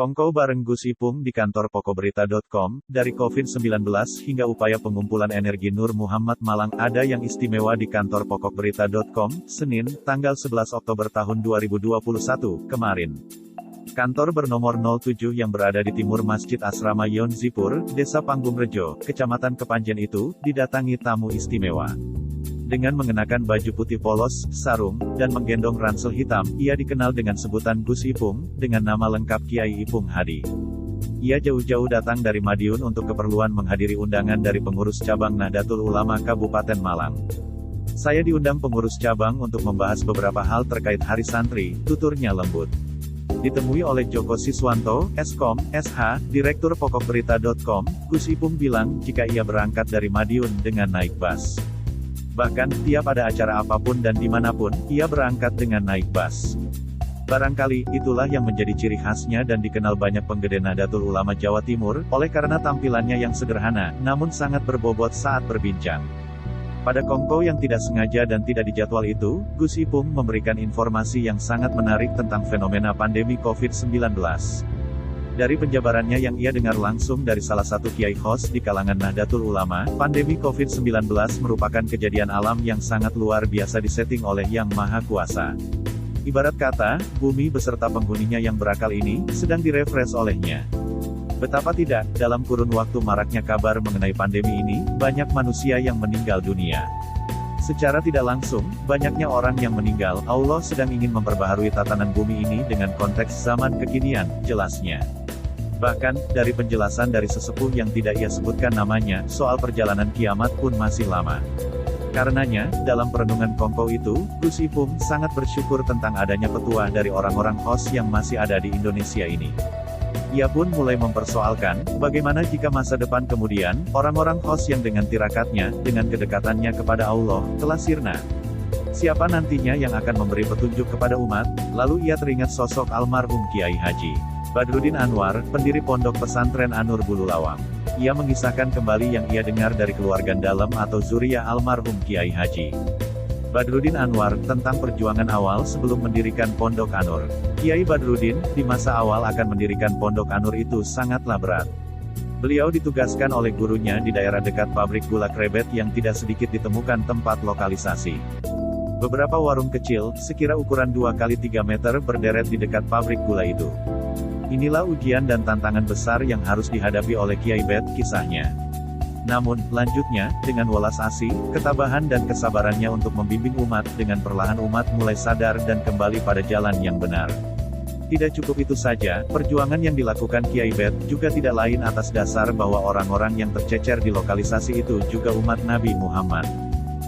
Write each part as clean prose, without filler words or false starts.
Kongko bareng Gus Ipung di kantor Pokokberita.com, dari COVID-19 hingga upaya pengumpulan energi Nur Muhammad Malang, ada yang istimewa di kantor Pokokberita.com, Senin, tanggal 11 Oktober tahun 2021, kemarin. Kantor bernomor 07 yang berada di timur Masjid Asrama Yon Zipur, Desa Panggungrejo, Kecamatan Kepanjen itu, didatangi tamu istimewa. Dengan mengenakan baju putih polos, sarung, dan menggendong ransel hitam, ia dikenal dengan sebutan Gus Ipung, dengan nama lengkap Kiai Ipung Hadi. Ia jauh-jauh datang dari Madiun untuk keperluan menghadiri undangan dari pengurus cabang Nahdlatul Ulama Kabupaten Malang. Saya diundang pengurus cabang untuk membahas beberapa hal terkait Hari Santri, tuturnya lembut. Ditemui oleh Joko Siswanto, Eskom, SH, Direktur Pokokberita.com, Gus Ipung bilang jika ia berangkat dari Madiun dengan naik bus. Bahkan, tiap ada acara apapun dan dimanapun, ia berangkat dengan naik bus. Barangkali, itulah yang menjadi ciri khasnya dan dikenal banyak penggede Nahdlatul Ulama Jawa Timur, oleh karena tampilannya yang sederhana, namun sangat berbobot saat berbincang. Pada kongko yang tidak sengaja dan tidak dijadwal itu, Gus Ipung memberikan informasi yang sangat menarik tentang fenomena pandemi COVID-19. Dari penjabarannya yang ia dengar langsung dari salah satu kiai host di kalangan Nahdlatul Ulama, pandemi COVID-19 merupakan kejadian alam yang sangat luar biasa disetting oleh Yang Maha Kuasa. Ibarat kata, bumi beserta penghuninya yang berakal ini, sedang direfresh olehnya. Betapa tidak, dalam kurun waktu maraknya kabar mengenai pandemi ini, banyak manusia yang meninggal dunia. Secara tidak langsung, banyaknya orang yang meninggal, Allah sedang ingin memperbaharui tatanan bumi ini dengan konteks zaman kekinian, jelasnya. Bahkan, dari penjelasan dari sesepuh yang tidak ia sebutkan namanya, soal perjalanan kiamat pun masih lama. Karenanya, dalam perenungan kongko itu, Gus Ipung sangat bersyukur tentang adanya petuah dari orang-orang host yang masih ada di Indonesia ini. Ia pun mulai mempersoalkan, bagaimana jika masa depan kemudian, orang-orang host yang dengan tirakatnya, dengan kedekatannya kepada Allah, telah sirna. Siapa nantinya yang akan memberi petunjuk kepada umat? Lalu ia teringat sosok almarhum Kiai Haji Badrudin Anwar, pendiri Pondok Pesantren An-Nur Bululawang. Ia mengisahkan kembali yang ia dengar dari keluarga dalam atau zuriyah almarhum Kiai Haji Badrudin Anwar, tentang perjuangan awal sebelum mendirikan Pondok An-Nur. Kiai Badrudin, di masa awal akan mendirikan Pondok An-Nur itu sangatlah berat. Beliau ditugaskan oleh gurunya di daerah dekat pabrik gula Krebet yang tidak sedikit ditemukan tempat lokalisasi. Beberapa warung kecil, sekira ukuran 2 x 3 meter berderet di dekat pabrik gula itu. Inilah ujian dan tantangan besar yang harus dihadapi oleh Kiai Bet, kisahnya. Namun, lanjutnya, dengan welas asih, ketabahan dan kesabarannya untuk membimbing umat, dengan perlahan umat mulai sadar dan kembali pada jalan yang benar. Tidak cukup itu saja, perjuangan yang dilakukan Kiai Bet, juga tidak lain atas dasar bahwa orang-orang yang tercecer di lokalisasi itu juga umat Nabi Muhammad.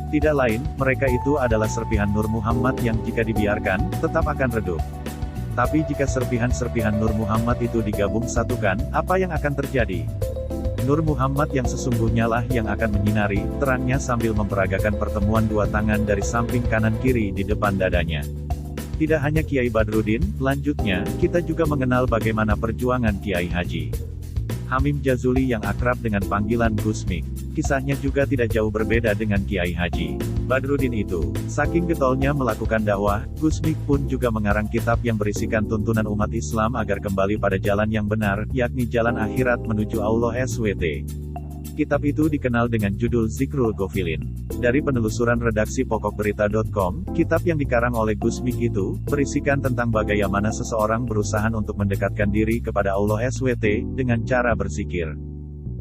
Tidak lain, mereka itu adalah serpihan Nur Muhammad yang jika dibiarkan, tetap akan redup. Tapi jika serpihan-serpihan Nur Muhammad itu digabung satukan, apa yang akan terjadi? Nur Muhammad yang sesungguhnya lah yang akan menyinari terangnya sambil memperagakan pertemuan dua tangan dari samping kanan kiri di depan dadanya. Tidak hanya Kiai Badrudin, lanjutnya, kita juga mengenal bagaimana perjuangan Kiai Haji Hamim Jazuli yang akrab dengan panggilan Gus Mik. Kisahnya juga tidak jauh berbeda dengan Kiai Haji Badrudin itu. Saking getolnya melakukan dakwah, Gus Mik pun juga mengarang kitab yang berisikan tuntunan umat Islam agar kembali pada jalan yang benar, yakni jalan akhirat menuju Allah SWT. Kitab itu dikenal dengan judul Zikrul Ghafilin. Dari penelusuran redaksi Pokokberita.com, kitab yang dikarang oleh Gus Mik itu, berisikan tentang bagaimana seseorang berusaha untuk mendekatkan diri kepada Allah SWT, dengan cara berzikir.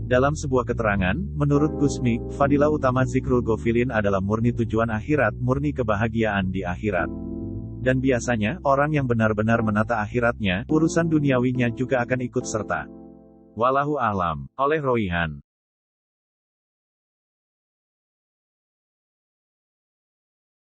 Dalam sebuah keterangan, menurut Gus Mik, fadilah utama Zikrul Ghafilin adalah murni tujuan akhirat, murni kebahagiaan di akhirat. Dan biasanya, orang yang benar-benar menata akhiratnya, urusan duniawinya juga akan ikut serta. Wallahu a'lam, oleh Royhan.